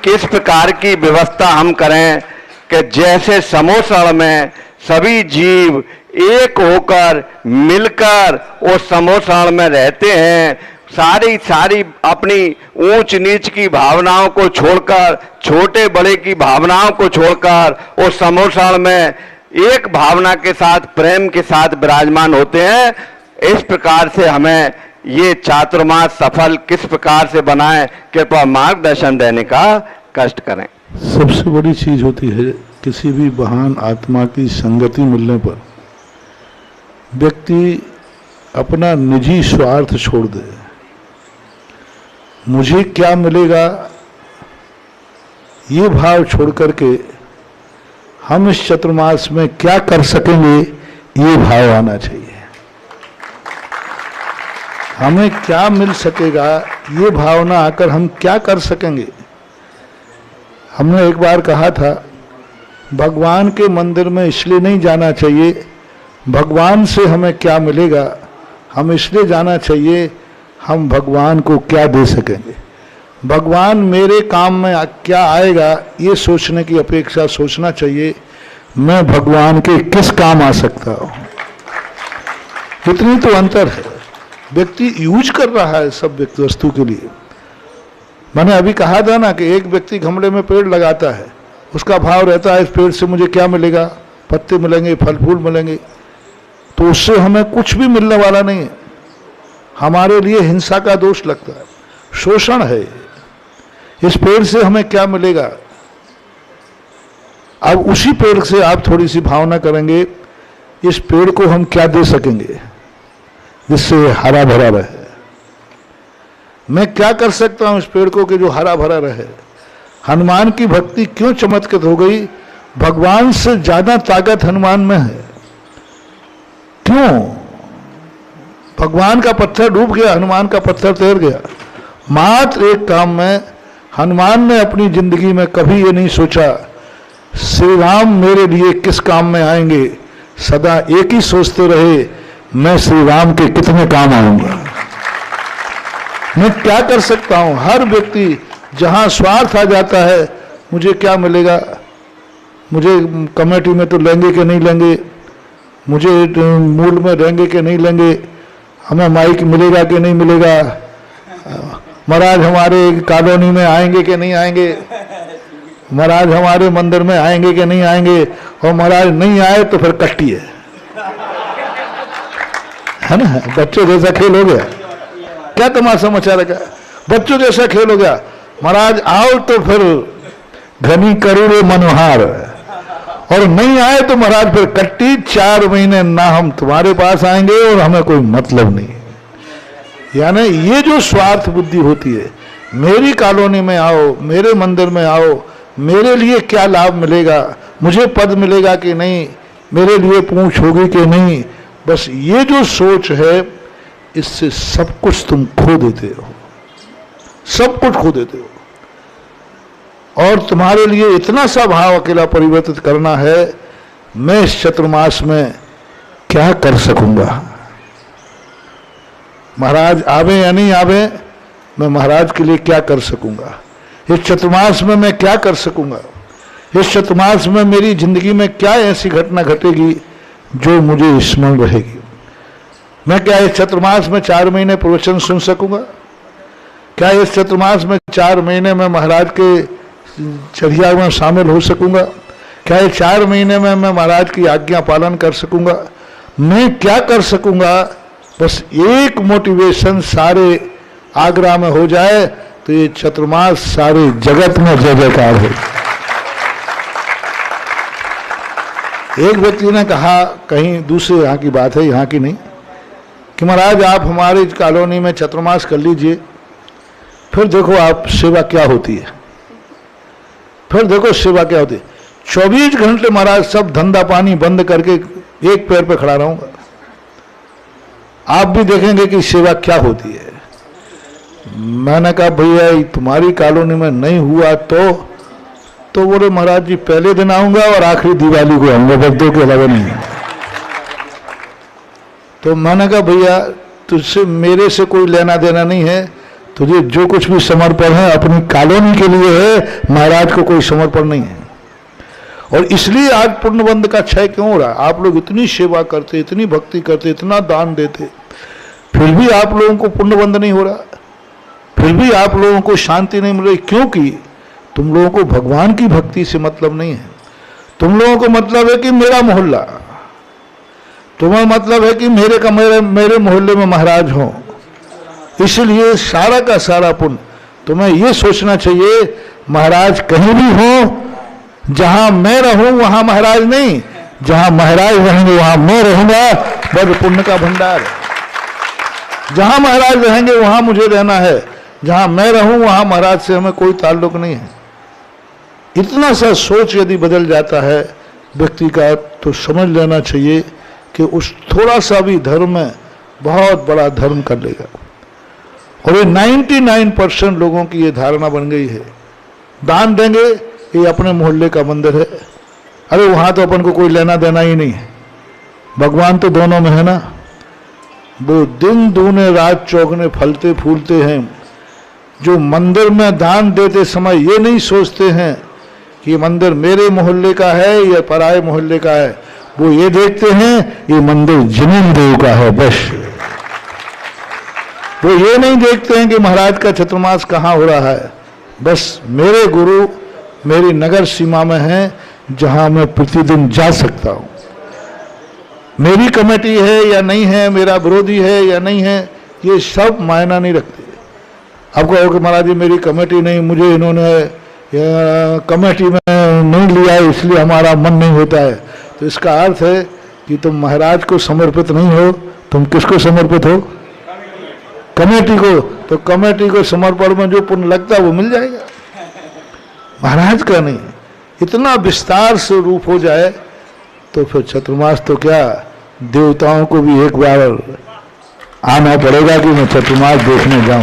किस प्रकार की व्यवस्था हम करें कि जैसे समोसण में सभी जीव एक होकर मिलकर उस समोसण में रहते हैं, सारी अपनी ऊंच नीच की भावनाओं को छोड़कर, छोटे बड़े की भावनाओं को छोड़कर उस समोसण में एक भावना के साथ, प्रेम के साथ विराजमान होते हैं। इस प्रकार से हमें ये चातुर्मास सफल किस प्रकार से बनाएं, कृपया मार्गदर्शन देने का कष्ट करें। सबसे बड़ी चीज होती है किसी भी महान आत्मा की संगति मिलने पर व्यक्ति अपना निजी स्वार्थ छोड़ दे। मुझे क्या मिलेगा ये भाव छोड़ करके हम इस चतुर्मास में क्या कर सकेंगे ये भाव आना चाहिए। हमें क्या मिल सकेगा ये भावना आकर हम क्या कर सकेंगे। हमने एक बार कहा था भगवान के मंदिर में इसलिए नहीं जाना चाहिए भगवान से हमें क्या मिलेगा, हम इसलिए जाना चाहिए हम भगवान को क्या दे सकेंगे। भगवान मेरे काम में क्या आएगा ये सोचने की अपेक्षा सोचना चाहिए मैं भगवान के किस काम आ सकता हूँ। इतनी तो अंतर है। व्यक्ति यूज कर रहा है सब व्यक्ति वस्तु के लिए। मैंने अभी कहा था ना कि एक व्यक्ति गमले में पेड़ लगाता है, उसका भाव रहता है इस पेड़ से मुझे क्या मिलेगा, पत्ते मिलेंगे, फल फूल मिलेंगे, तो उससे हमें कुछ भी मिलने वाला नहीं है। हमारे लिए हिंसा का दोष लगता है, शोषण है। इस पेड़ से हमें क्या मिलेगा। अब उसी पेड़ से आप थोड़ी सी भावना करेंगे इस पेड़ को हम क्या दे सकेंगे जिससे हरा भरा रहे। मैं क्या कर सकता हूं इस पेड़ को कि जो हरा भरा रहे। हनुमान की भक्ति क्यों चमत्कृत हो गई, भगवान से ज्यादा ताकत हनुमान में है। क्यों? भगवान का पत्थर डूब गया, हनुमान का पत्थर तैर गया। मात्र एक काम में हनुमान ने अपनी जिंदगी में कभी ये नहीं सोचा श्री राम मेरे लिए किस काम में आएंगे, सदा एक ही सोचते रहे मैं श्री राम के कितने काम आऊंगा, मैं क्या कर सकता हूं। हर व्यक्ति जहां स्वार्थ आ जाता है मुझे क्या मिलेगा, मुझे कमेटी में तो लेंगे कि नहीं लेंगे, मुझे मूल में रहेंगे कि नहीं लेंगे, हमें माइक मिलेगा कि नहीं मिलेगा, महाराज हमारे कॉलोनी में आएंगे कि नहीं आएंगे, महाराज हमारे मंदिर में आएंगे कि नहीं आएंगे, और महाराज नहीं आए तो फिर कट्टी है ना। बच्चों जैसा खेल हो गया। क्या तमाशा मचा रखा, बच्चों जैसा खेल हो गया। महाराज आओ तो फिर घनी करोड़े मनोहार, और नहीं आए तो महाराज फिर कट्टी। 4 महीने ना हम तुम्हारे पास आएंगे और हमें कोई मतलब नहीं। यानी ये जो स्वार्थ बुद्धि होती है, मेरी कॉलोनी में आओ, मेरे मंदिर में आओ, मेरे लिए क्या लाभ मिलेगा, मुझे पद मिलेगा कि नहीं, मेरे लिए पूंछ होगी कि नहीं, बस ये जो सोच है इससे सब कुछ तुम खो देते हो, सब कुछ खो देते हो। और तुम्हारे लिए इतना सा भाव अकेला परिवर्तित करना है मैं इस चतुर्मास में क्या कर सकूंगा। महाराज आवे या नहीं आवे, मैं महाराज के लिए क्या कर सकूंगा। इस चतुर्मास में मैं क्या कर सकूंगा। इस चतुर्मास में मेरी जिंदगी में क्या ऐसी घटना घटेगी जो मुझे स्मरण रहेगी। मैं क्या इस चतुर्मास में 4 महीने प्रवचन सुन सकूंगा। क्या इस चतुर्मास में 4 महीने में महाराज के चर्या में शामिल हो सकूंगा। क्या इस 4 महीने में मैं महाराज की आज्ञा पालन कर सकूंगा। मैं क्या कर सकूंगा। बस एक मोटिवेशन सारे आगरा में हो जाए तो ये चतुर्मास सारे जगत में जय जयकार हो। एक व्यक्ति ने कहा, कहीं दूसरे यहाँ की बात है, यहाँ की नहीं, कि महाराज आप हमारी कॉलोनी में चतुर्मास कर लीजिए, फिर देखो आप सेवा क्या होती है, फिर देखो सेवा क्या होती है। 24 घंटे महाराज सब धंधा पानी बंद करके एक पैर पे खड़ा रहूंगा, आप भी देखेंगे कि सेवा क्या होती है। मैंने कहा भैया तुम्हारी कॉलोनी में नहीं हुआ तो बोले महाराज जी पहले दिन आऊंगा और आखिरी दिवाली को आऊंगा, बस 2 के अलावा नहीं। तो मैंने कहा भैया तुझसे मेरे से कोई लेना देना नहीं है, तो ये जो कुछ भी समर्पण है अपनी कॉलोनी के लिए है, महाराज को कोई समर्पण नहीं है। और इसलिए आज पुण्यबंध का क्षय क्यों हो रहा है? आप लोग इतनी सेवा करते, इतनी भक्ति करते, इतना दान देते, फिर भी आप लोगों को पुण्यबंध नहीं हो रहा, फिर भी आप लोगों को शांति नहीं मिल रही। क्योंकि तुम लोगों को भगवान की भक्ति से मतलब नहीं है। तुम लोगों को मतलब है कि मेरा मोहल्ला, तुम्हें मतलब है कि मेरे मोहल्ले में महाराज हो। इसलिए सारा का सारा पुण्य तुम्हें यह सोचना चाहिए, महाराज कहीं भी हो, जहां मैं रहूं वहां महाराज नहीं, जहां महाराज रहेंगे वहां मैं रहूंगा। बड़ पुण्य का भंडार है। जहां महाराज रहेंगे वहां मुझे रहना है, जहां मैं रहूं वहां महाराज से हमें कोई ताल्लुक नहीं है। इतना सा सोच यदि बदल जाता है व्यक्ति का, तो समझ लेना चाहिए कि उस थोड़ा सा भी धर्म में बहुत बड़ा धर्म कर लेगा। और ये 99% लोगों की ये धारणा बन गई है, दान देंगे ये अपने मोहल्ले का मंदिर है, अरे वहां तो अपन को कोई लेना देना ही नहीं है, भगवान तो दोनों में है ना। वो दिन दूने रात चौगने फलते फूलते हैं, जो मंदिर में दान देते समय ये नहीं सोचते हैं कि ये मंदिर मेरे मोहल्ले का है या पराये मोहल्ले का है, वो ये देखते हैं ये मंदिर जिनेंद्र का है बस। वो ये नहीं देखते हैं कि महाराज का चतुर्मास कहाँ हो रहा है, बस मेरे गुरु मेरी नगर सीमा में है जहां मैं प्रतिदिन जा सकता हूं। मेरी कमेटी है या नहीं है, मेरा विरोधी है या नहीं है, ये सब मायना नहीं रखते। अब कहो कि महाराज जी मेरी कमेटी नहीं, मुझे इन्होंने कमेटी में नहीं लिया है इसलिए हमारा मन नहीं होता है, तो इसका अर्थ है कि तुम महाराज को समर्पित नहीं हो। तुम किसको समर्पित हो? कमेटी को। तो कमेटी को समर्पण में जो पुण्य लगता है वो मिल जाएगा, महाराज का नहीं। इतना विस्तार से रूप हो जाए तो फिर चतुर्मास तो क्या, देवताओं को भी एक बार आना पड़ेगा कि मैं चतुर्मास देखने जाऊं।